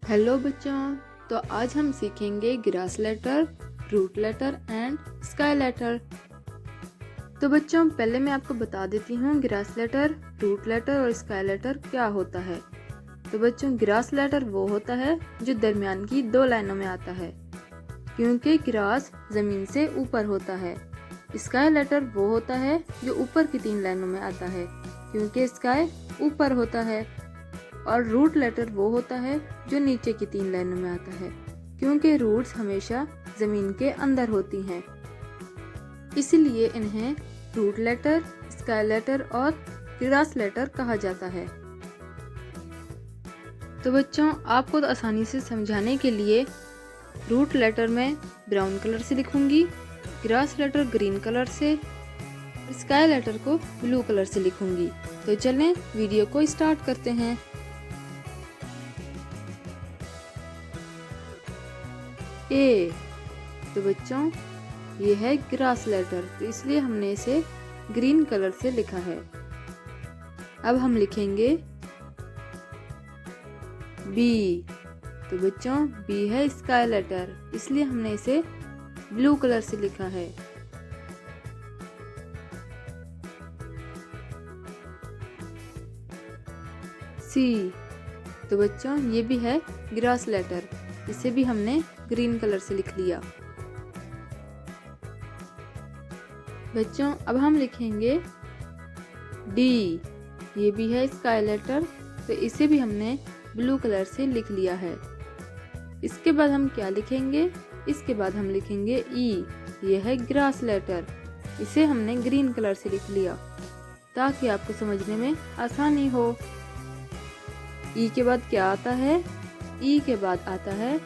Hello बच्चों, तो आज हम सीखेंगे grass letter, root letter and sky letter. तो बच्चों पहले मैं आपको बता देती हूँ ग्रास लेटर, रूट लेटर और स्काई लेटर क्या होता है। तो बच्चों ग्रास लेटर वो होता है जो दरमियान की दो लाइनों में आता है, क्योंकि ग्रास जमीन से ऊपर होता है। स्काई लेटर वो होता है जो ऊपर की तीन लाइनों में आता है, क्योंकि स्काई ऊपर होता है। और रूट लेटर वो होता है जो नीचे की तीन लाइनों में आता है, क्योंकि रूट्स हमेशा जमीन के अंदर होती हैं। इसलिए इन्हें रूट लेटर, स्काई लेटर और ग्रास लेटर कहा जाता है। तो बच्चों आपको तो आसानी से समझाने के लिए रूट लेटर में ब्राउन कलर से लिखूंगी, ग्रास लेटर ग्रीन कलर से, स्काई लेटर को ब्लू कलर से लिखूंगी। तो चलें वीडियो को स्टार्ट करते हैं। ए, तो बच्चों ये है ग्रास लेटर, तो इसलिए हमने इसे ग्रीन कलर से लिखा है। अब हम लिखेंगे बी, तो बच्चों बी है स्काई लेटर, इसलिए हमने इसे ब्लू कलर से लिखा है। सी, तो बच्चों ये भी है ग्रास लेटर, इसे भी हमने ग्रीन कलर से लिख लिया। बच्चों अब हम लिखेंगे डी, ये भी है स्काई लेटर, तो इसे भी हमने ब्लू कलर से लिख लिया है। इसके बाद हम क्या लिखेंगे, इसके बाद हम लिखेंगे ई, ये है ग्रास लेटर, इसे हमने ग्रीन कलर से लिख लिया ताकि आपको समझने में आसानी हो। ई के बाद क्या आता है, ई के बाद आता है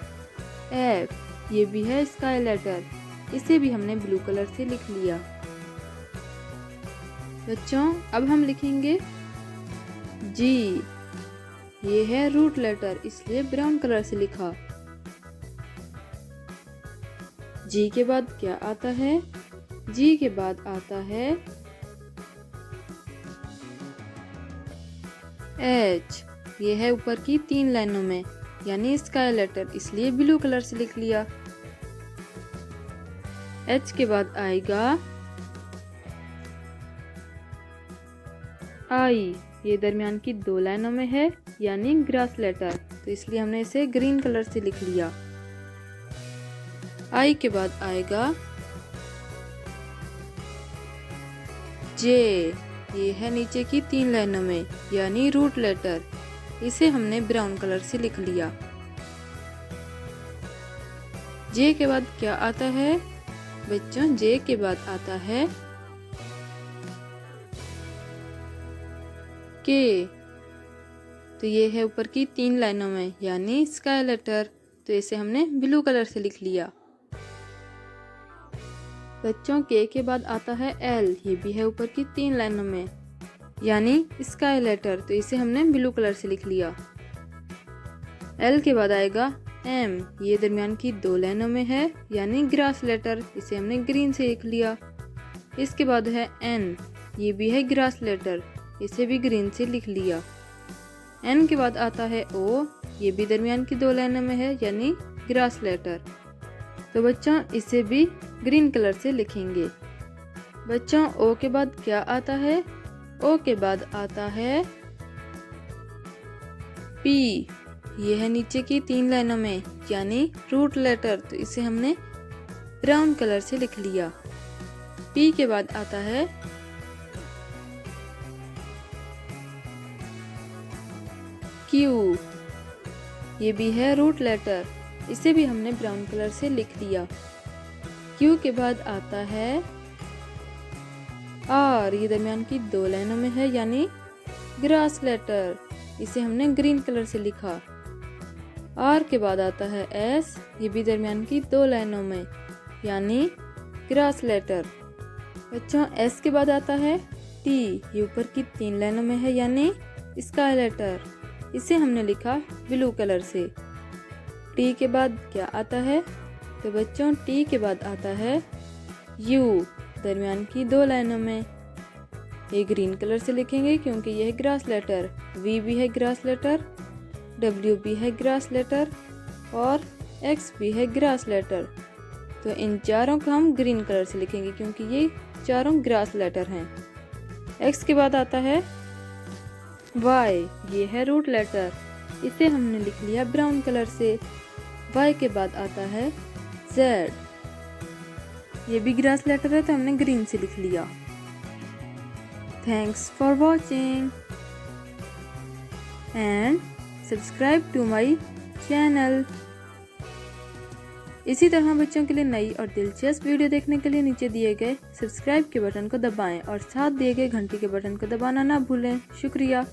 एफ, ये भी है स्काई लेटर, इसे भी हमने ब्लू कलर से लिख लिया। बच्चों अब हम लिखेंगे जी, ये है रूट लेटर, इसलिए ब्राउन कलर से लिखा। जी के बाद क्या आता है, जी के बाद आता है एच, ये है ऊपर की तीन लाइनों में यानी स्काई लेटर, इसलिए ब्लू कलर से लिख लिया। एच के बाद आएगा आई, ये दरमियान की दो लाइनों में है यानी ग्रास लेटर, तो इसलिए हमने इसे ग्रीन कलर से लिख लिया। आई के बाद आएगा जे, ये है नीचे की तीन लाइनों में यानी रूट लेटर, इसे हमने ब्राउन कलर से लिख लिया। जे के बाद क्या आता है बच्चों, जे के बाद आता है के, तो ये है ऊपर की तीन लाइनों में यानी स्काई लेटर, तो इसे हमने ब्लू कलर से लिख लिया। बच्चों के बाद आता है एल, ये भी है ऊपर की तीन लाइनों में यानी स्काई लेटर, तो इसे हमने ब्लू कलर से लिख लिया। एल के बाद आएगा एम, ये दरमियान की दो लाइनों में है यानी ग्रास लेटर, इसे हमने ग्रीन से लिख लिया। इसके बाद है एन, ये भी है ग्रास लेटर, इसे भी ग्रीन से लिख लिया। एन के बाद आता है ओ, ये भी दरमियान की दो लाइनों में है यानी ग्रास लेटर, तो बच्चों इसे भी ग्रीन कलर से लिखेंगे। बच्चों ओ के बाद क्या आता है, ओ के बाद आता है पी, ये है नीचे की तीन लाइनों में यानी रूट लेटर, तो इसे हमने ब्राउन कलर से लिख लिया। पी के बाद आता है क्यू, ये भी है रूट लेटर, इसे भी हमने ब्राउन कलर से लिख लिया। क्यू के बाद आता है आर, ये दरमियान की दो लाइनों में है यानी ग्रास लेटर, इसे हमने ग्रीन कलर से लिखा। आर के बाद आता है एस, ये भी दरमियान की दो लाइनों में यानी ग्रास लेटर। बच्चों एस के बाद आता है टी, ये ऊपर की तीन लाइनों में है यानी स्काई लेटर, इसे हमने लिखा ब्लू कलर से। टी के बाद क्या आता है, तो बच्चों टी के बाद आता है यू, दरमियान की दो लाइनों में, ये ग्रीन कलर से लिखेंगे क्योंकि यह है ग्रास लेटर। वी भी है ग्रास लेटर, W भी है ग्रास लेटर और X भी है ग्रास लेटर। तो इन चारों को हम ग्रीन कलर से लिखेंगे क्योंकि ये चारों ग्रास लेटर हैं। X के बाद आता है Y, ये है रूट लेटर, इसे हमने लिख लिया ब्राउन कलर से। Y के बाद आता है Z, ये भी ग्रास लेटर है तो हमने ग्रीन से लिख लिया। Thanks for watching and subscribe to my channel. इसी तरह बच्चों के लिए नई और दिलचस्प वीडियो देखने के लिए नीचे दिए गए सब्सक्राइब के बटन को दबाएं और साथ दिए गए घंटी के बटन को दबाना ना भूलें। शुक्रिया।